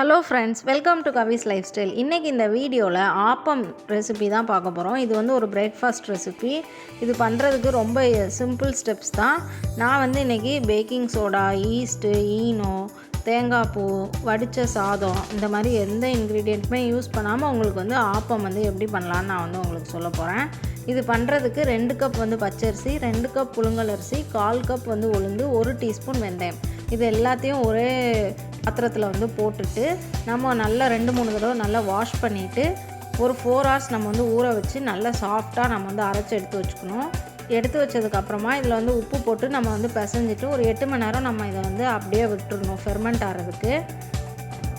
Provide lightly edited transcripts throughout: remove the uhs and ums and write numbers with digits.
Hello friends, welcome to Swiss life style. இன்றைக்கி இந்த வீடியோவில் ஆப்பம் ரெசிபி தான் பார்க்க போகிறோம். இது வந்து ஒரு பிரேக்ஃபாஸ்ட் ரெசிபி. இது பண்ணுறதுக்கு ரொம்ப சிம்பிள் ஸ்டெப்ஸ் தான். நான் வந்து இன்றைக்கி பேக்கிங் சோடா, ஈஸ்ட்டு, ஈனோ, தேங்காய் பூ, வடித்த சாதம் இந்த மாதிரி எந்த இன்க்ரீடியண்ட்டுமே யூஸ் பண்ணாமல் உங்களுக்கு வந்து ஆப்பம் வந்து எப்படி பண்ணலான்னு நான் வந்து உங்களுக்கு சொல்ல போகிறேன். இது பண்ணுறதுக்கு 2 கப் வந்து பச்சரிசி, 2 கப் புழுங்கல் அரிசி, 1/4 கப் வந்து உளுந்து, 1 டீஸ்பூன் வெந்தயம். இது எல்லாத்தையும் ஒரே பாத்திரத்தில் வந்து போட்டுட்டு நம்ம நல்லா 2-3 தடவை நல்லா வாஷ் பண்ணிவிட்டு ஒரு 4 hours நம்ம வந்து ஊற வச்சு நல்லா சாஃப்டாக நம்ம வந்து அரைச்சி எடுத்து வச்சுக்கணும். எடுத்து வச்சதுக்கப்புறமா இதில் வந்து உப்பு போட்டு நம்ம வந்து பிசைஞ்சிட்டு ஒரு 8 மணி நேரம் நம்ம இதை வந்து அப்படியே விட்டுறணும் ஃபெர்மெண்ட் ஆகிறதுக்கு.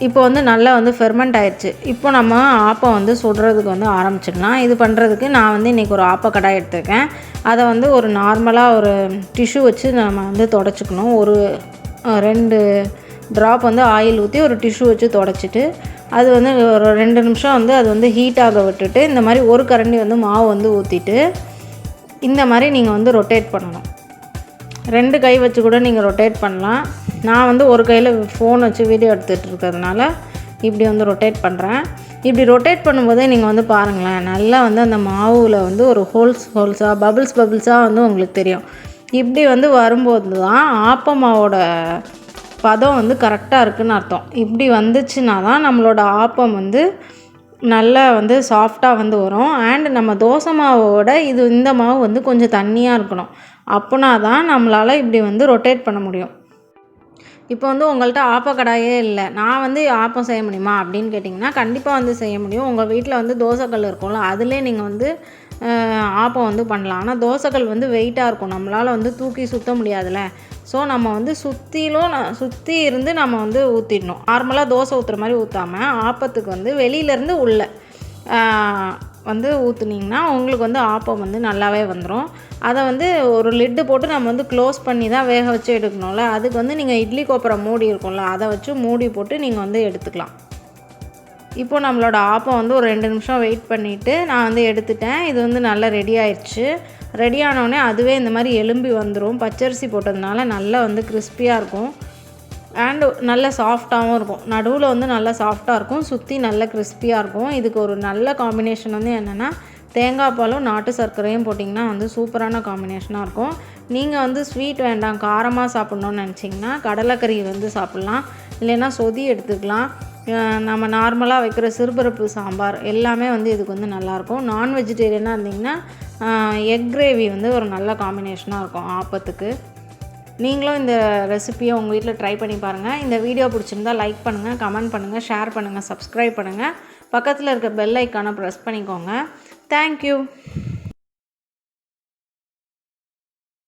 இப்போ வந்து நல்லா வந்து ஃபெர்மெண்ட் ஆயிடுச்சு. இப்போ நம்ம ஆப்பம் வந்து சுடுறதுக்கு வந்து ஆரம்பிச்சிடலாம். இது பண்ணுறதுக்கு நான் வந்து இன்றைக்கி ஒரு ஆப்ப கடாய் எடுத்துருக்கேன். அதை வந்து ஒரு நார்மலாக ஒரு டிஷ்யூ வச்சு நம்ம வந்து தொடச்சிக்கணும். ஒரு 2 ட்ராப் வந்து ஆயில் ஊற்றி ஒரு டிஷ்யூ வச்சு தொடச்சிட்டு அது வந்து ஒரு 2 நிமிஷம் வந்து அது வந்து ஹீட் ஆக விட்டுட்டு இந்த மாதிரி ஒரு கரண்டி வந்து மாவு வந்து ஊற்றிட்டு இந்த மாதிரி நீங்கள் வந்து ரொட்டேட் பண்ணணும். 2 கை வச்சு கூட நீங்கள் ரொட்டேட் பண்ணலாம். நான் வந்து ஒரு கையில் ஃபோன் வச்சு வீடியோ எடுத்துகிட்டு இருக்கிறதுனால இப்படி வந்து ரொட்டேட் பண்ணுறேன். இப்படி ரொட்டேட் பண்ணும்போதே நீங்கள் வந்து பாருங்களேன், நல்லா வந்து அந்த மாவில் வந்து ஒரு ஹோல்ஸாக பபிள்ஸாக வந்து உங்களுக்கு தெரியும். இப்படி வந்து வரும்போது தான் ஆப்ப மாவோட பதம் வந்து கரெக்டாக இருக்குதுன்னு அர்த்தம். இப்படி வந்துச்சுன்னா தான் நம்மளோட ஆப்பம் வந்து நல்லா வந்து சாஃப்டாக வந்து வரும். அண்ட் நம்ம தோசை மாவோட இந்த மாவு வந்து கொஞ்சம் தண்ணியாக இருக்கணும். அப்போனா தான் நம்மளால் இப்படி வந்து ரொட்டேட் பண்ண முடியும். இப்போ வந்து உங்கள்கிட்ட ஆப்பக்கடாயே இல்லை, நான் வந்து ஆப்பம் செய்ய முடியுமா அப்படின்னு கேட்டிங்கன்னா கண்டிப்பாக வந்து செய்ய முடியும். உங்கள் வீட்டில் வந்து தோசைக்கல் இருக்கும்ல, அதிலே நீங்கள் வந்து ஆப்பம் வந்து பண்ணலாம். ஆனால் தோசைக்கல் வந்து வெயிட்டாக இருக்கும், நம்மளால் வந்து தூக்கி சுற்ற முடியாதுல்ல. ஸோ நம்ம வந்து சுற்றி இருந்து நம்ம வந்து ஊற்றிடணும். நார்மலாக தோசை ஊற்றுற மாதிரி ஊற்றாமல் ஆப்பத்துக்கு வந்து வெளியிலேருந்து உள்ள வந்து ஊற்றுனீங்கன்னா உங்களுக்கு வந்து ஆப்பம் வந்து நல்லாவே வந்துடும். அதை வந்து ஒரு லிட்டு போட்டு நம்ம வந்து க்ளோஸ் பண்ணி தான் வேக வச்சு எடுக்கணும்ல. அதுக்கு வந்து நீங்கள் இட்லி கோப்புற மூடி இருக்கும்ல, அதை வச்சு மூடி போட்டு நீங்கள் வந்து எடுத்துக்கலாம். இப்போது நம்மளோட ஆப்பம் வந்து ஒரு 2 நிமிஷம் வெயிட் பண்ணிவிட்டு நான் வந்து எடுத்துட்டேன். இது வந்து நல்லா ரெடி ஆயிடுச்சு. ரெடி ஆனோடனே அதுவே இந்த மாதிரி எலும்பி வந்துடும். பச்சரிசி போட்டதுனால நல்லா வந்து கிறிஸ்பியாக இருக்கும் அண்டு நல்ல சாஃப்டாகவும் இருக்கும். நடுவில் வந்து நல்லா சாஃப்டாக இருக்கும், சுற்றி நல்ல கிறிஸ்பியாக இருக்கும். இதுக்கு ஒரு நல்ல காம்பினேஷன் வந்து என்னென்னா தேங்காய் பாலும் நாட்டு சர்க்கரையும் போட்டிங்கன்னா வந்து சூப்பரான காம்பினேஷனாக இருக்கும். நீங்கள் வந்து ஸ்வீட் வேண்டாம், காரமாக சாப்பிட்ணுன்னு நினச்சிங்கன்னா கடலைக்கறி வந்து சாப்பிட்லாம், இல்லைன்னா சொதி எடுத்துக்கலாம். நம்ம நார்மலாக வைக்கிற சிறுபருப்பு சாம்பார் எல்லாமே வந்து இதுக்கு வந்து நல்லாயிருக்கும். நான் வெஜிடேரியனாக இருந்திங்கன்னா எக் கிரேவி வந்து ஒரு நல்ல காம்பினேஷனாக இருக்கும் ஆப்பத்துக்கு. நீங்களும் இந்த ரெசிப்பியை உங்கள் வீட்டில் ட்ரை பண்ணி பாருங்கள். இந்த வீடியோ பிடிச்சிருந்தால் லைக் பண்ணுங்கள், கமெண்ட் பண்ணுங்கள், ஷேர் பண்ணுங்கள், சப்ஸ்கிரைப் பண்ணுங்கள். பக்கத்தில் இருக்க பெல் ஐக்கானை ப்ரெஸ் பண்ணிக்கோங்க. தேங்க்யூ.